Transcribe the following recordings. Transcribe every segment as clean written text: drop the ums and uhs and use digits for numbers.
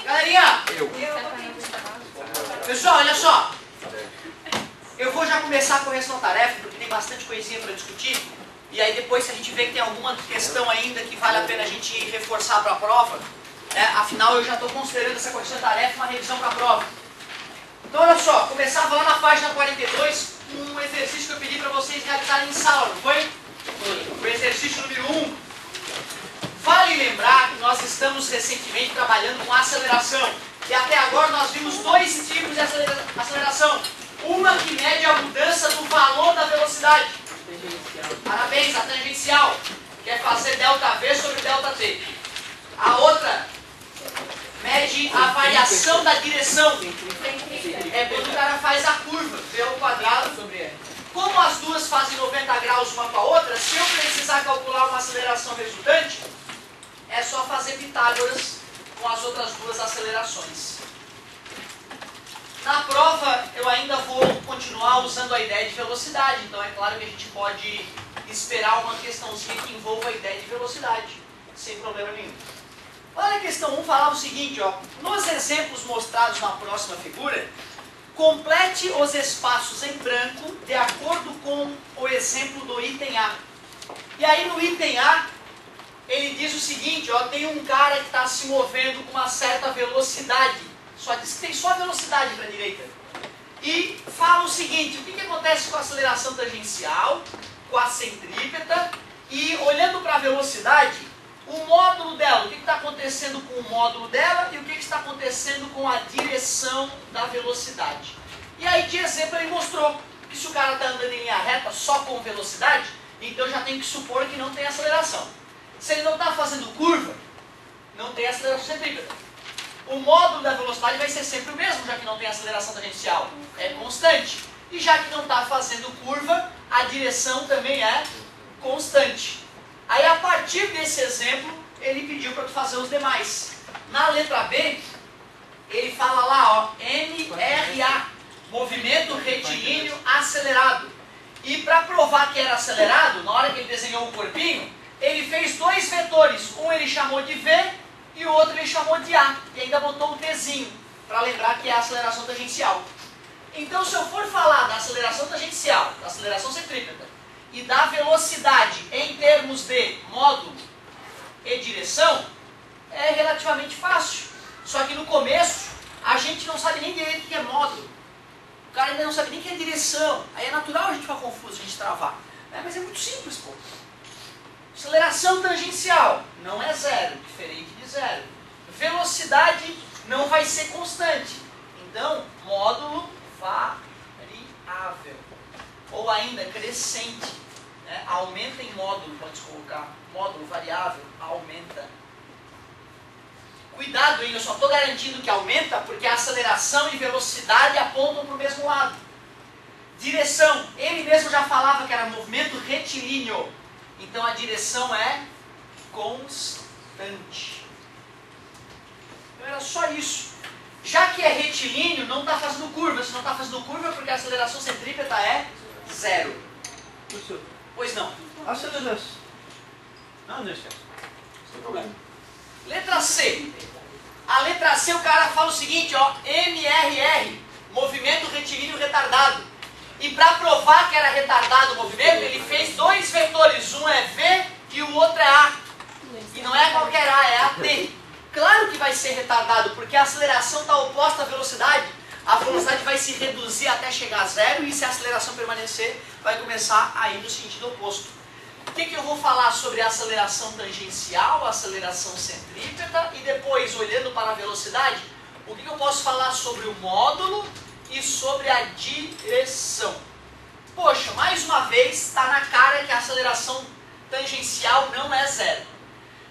Galerinha, pessoal, olha só. Eu vou já começar a correção-tarefa, porque tem bastante coisinha para discutir. E aí depois, se a gente vê que tem alguma questão ainda que vale a pena a gente reforçar para a prova, afinal eu já estou considerando essa correção-tarefa uma revisão para a prova. Então olha só, começava lá na página 42, um exercício que eu pedi para vocês realizarem em sala, não foi? O exercício número 1. Vale lembrar que nós estamos recentemente trabalhando com aceleração. E até agora nós vimos dois tipos de aceleração. Uma que mede a mudança do valor da velocidade. Parabéns, a tangencial, que é fazer ΔV sobre ΔT. A outra mede a variação da direção. É quando o cara faz a curva, V ao quadrado sobre R. Como as duas fazem 90 graus uma com a outra, se eu precisar calcular uma aceleração resultante, é só fazer Pitágoras com as outras duas acelerações. Na prova, eu ainda vou continuar usando a ideia de velocidade, então é claro que a gente pode esperar uma questãozinha que envolva a ideia de velocidade, sem problema nenhum. Olha a questão 1, falava o seguinte, ó, nos exemplos mostrados na próxima figura, complete os espaços em branco de acordo com o exemplo do item A. E aí no item A, ele diz o seguinte, ó, tem um cara que está se movendo com uma certa velocidade, só diz que tem só velocidade para a direita. E fala o seguinte, o que acontece com a aceleração tangencial, com a centrípeta, e olhando para a velocidade, o módulo dela, o que está acontecendo com o módulo dela e o que está acontecendo com a direção da velocidade. E aí de exemplo ele mostrou que se o cara está andando em linha reta só com velocidade, então já tem que supor que não tem aceleração. Se ele não está fazendo curva, não tem aceleração centrípeta. O módulo da velocidade vai ser sempre o mesmo, já que não tem aceleração tangencial. É constante. E já que não está fazendo curva, a direção também é constante. Aí a partir desse exemplo, ele pediu para tu fazer os demais. Na letra B, ele fala lá, ó, MRA, movimento retilíneo acelerado. E para provar que era acelerado, na hora que ele desenhou o corpinho, ele fez dois vetores. Um ele chamou de V e o outro ele chamou de A. E ainda botou um Tzinho, para lembrar que é a aceleração tangencial. Então, se eu for falar da aceleração tangencial, da aceleração centrípeta, e da velocidade em termos de módulo e direção, é relativamente fácil. Só que no começo, a gente não sabe nem direito o que é módulo. O cara ainda não sabe nem o que é direção. Aí é natural a gente ficar confuso, a gente travar. Mas é muito simples, pô. Aceleração tangencial não é zero, diferente de zero. Velocidade não vai ser constante. Então, módulo variável. Ou ainda crescente. Aumenta em módulo, pode colocar. Módulo variável, aumenta. Cuidado, hein? Eu só estou garantindo que aumenta porque a aceleração e velocidade apontam para o mesmo lado. Direção. Ele mesmo já falava que era movimento retilíneo. Então a direção é constante. Então era só isso. Já que é retilíneo, não está fazendo curva. Se não está fazendo curva é porque a aceleração centrípeta é zero. Pois não. Aceleração. Não esquece. Sem problema. Letra C. A letra C o cara fala o seguinte, ó, MRR, movimento retilíneo retardado. E para provar que era retardado o movimento, ele fez dois vetores, um é V e o outro é A. E não é qualquer A, é AT. Claro que vai ser retardado, porque a aceleração está oposta à velocidade. A velocidade vai se reduzir até chegar a zero e se a aceleração permanecer, vai começar a ir no sentido oposto. O que eu vou falar sobre a aceleração tangencial, a aceleração centrípeta e depois, olhando para a velocidade, o que eu posso falar sobre o módulo e sobre a direção? Poxa, mais uma vez está na cara que a aceleração tangencial não é zero.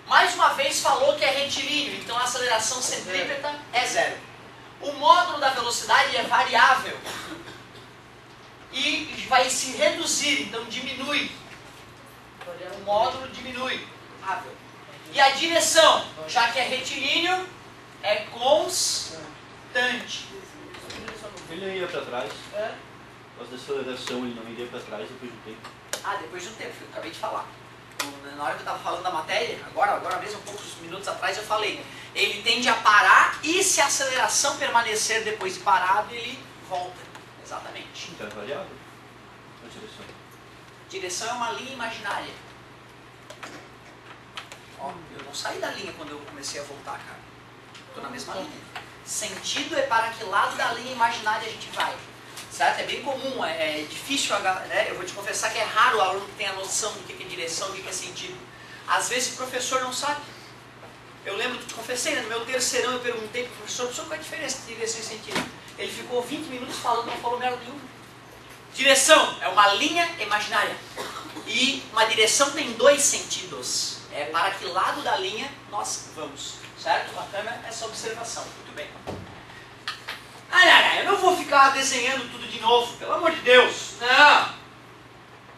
Mais uma vez falou que é retilíneo, então a aceleração centrípeta é zero. O módulo da velocidade é variável e vai se reduzir, então diminui. O módulo diminui. E a direção, já que é retilíneo, é constante. Ele não ia para trás. Por causa da aceleração, ele não iria para trás depois do tempo. Ah, depois de um tempo, eu acabei de falar. Na hora que eu estava falando da matéria, agora mesmo, poucos minutos atrás, eu falei. Ele tende a parar e se a aceleração permanecer depois de parado, ele volta. Exatamente. Então é variável a direção. Direção é uma linha imaginária. Ó, eu não saí da linha quando eu comecei a voltar, cara. Estou na mesma linha. Sentido é para que lado da linha imaginária a gente vai. Certo? É bem comum, é difícil, né? Eu vou te confessar que é raro o aluno que tenha noção do que é direção, do que é sentido. Às vezes o professor não sabe. Eu lembro que te confessei, né? No meu terceirão eu perguntei para o professor, qual é a diferença entre direção e sentido? Ele ficou 20 minutos falando, não falou merda nenhuma. Direção é uma linha imaginária. E uma direção tem dois sentidos. É para que lado da linha nós vamos. Certo? Bacana essa observação. Muito bem. Eu não vou ficar desenhando tudo de novo, pelo amor de Deus. Não.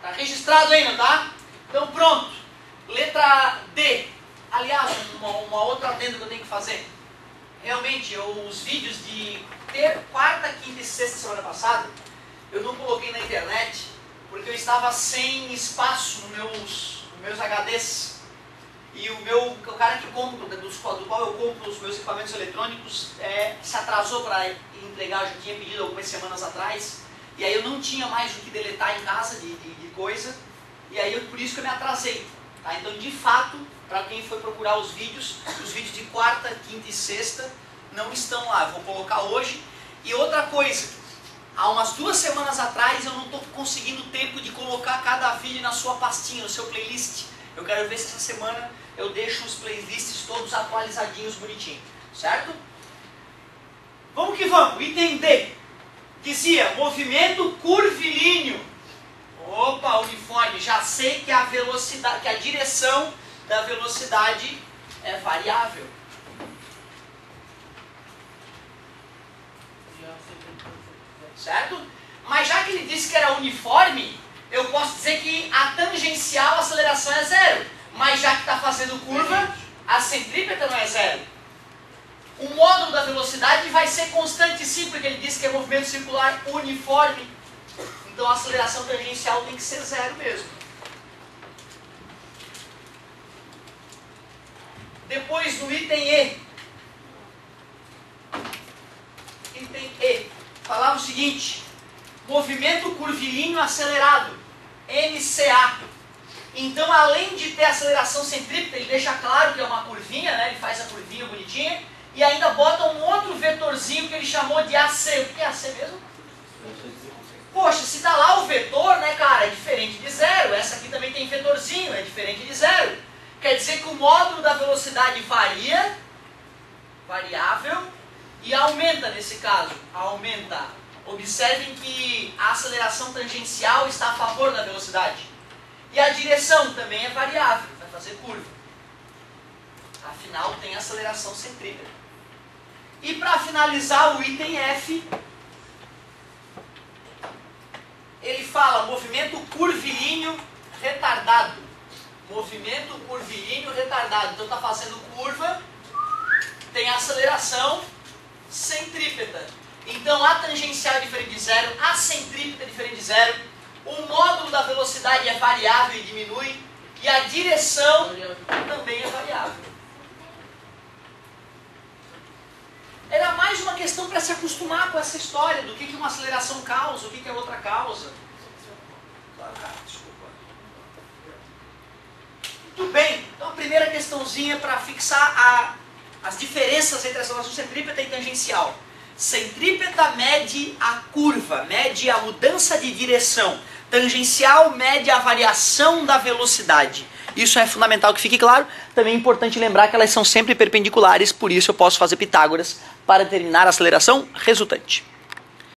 Tá registrado aí, não tá? Então pronto. Letra D. Aliás, uma outra adenda que eu tenho que fazer. Realmente, os vídeos de quarta, quinta e sexta semana passada, eu não coloquei na internet, porque eu estava sem espaço nos meus HDs. E o cara que compra, do qual eu compro os meus equipamentos eletrônicos, se atrasou para entregar, eu já tinha pedido algumas semanas atrás. E aí eu não tinha mais o que deletar em casa de coisa. E aí por isso que eu me atrasei. Tá? Então, de fato, para quem foi procurar os vídeos de quarta, quinta e sexta não estão lá. Eu vou colocar hoje. E outra coisa, há umas 2 semanas atrás eu não estou conseguindo tempo de colocar cada vídeo na sua pastinha, no seu playlist. Eu quero ver se essa semana eu deixo os playlists todos atualizadinhos, bonitinho. Certo? Vamos que vamos. Item D. Dizia, movimento curvilíneo. Opa, uniforme. Já sei que a velocidade, que a direção da velocidade é variável. Certo? Mas já que ele disse que era uniforme, eu posso dizer que a tangencial, a aceleração é 0. Mas já que está fazendo curva, a centrípeta não é 0. O módulo da velocidade vai ser constante sim, porque ele disse que é movimento circular uniforme. Então a aceleração tangencial tem que ser 0 mesmo. Depois no item E. Item E. Falava o seguinte. Movimento curvilíneo acelerado. MCA. Então, além de ter aceleração centrípeta, ele deixa claro que é uma curvinha, né? Ele faz a curvinha bonitinha. E ainda bota um outro vetorzinho que ele chamou de AC. O que é AC mesmo? Poxa, se tá lá o vetor, né, cara, é diferente de 0. Essa aqui também tem vetorzinho, é diferente de 0. Quer dizer que o módulo da velocidade varia, variável, e aumenta nesse caso. Aumenta. Observem que a aceleração tangencial está a favor da velocidade. E a direção também é variável, vai fazer curva. Afinal, tem aceleração centrípeta. E para finalizar o item F, ele fala movimento curvilíneo retardado. Movimento curvilíneo retardado. Então está fazendo curva, tem aceleração centrípeta. Então a tangencial é diferente de 0, a centrípeta é diferente de 0, o módulo da velocidade é variável e diminui, e a direção também é variável. Era mais uma questão para se acostumar com essa história do que uma aceleração causa, o que é outra causa. Claro, cara, desculpa. Muito bem, então a primeira questãozinha para fixar as diferenças entre a aceleração centrípeta e tangencial. Centrípeta mede a curva, mede a mudança de direção. Tangencial mede a variação da velocidade. Isso é fundamental que fique claro. Também é importante lembrar que elas são sempre perpendiculares, por isso eu posso fazer Pitágoras para determinar a aceleração resultante.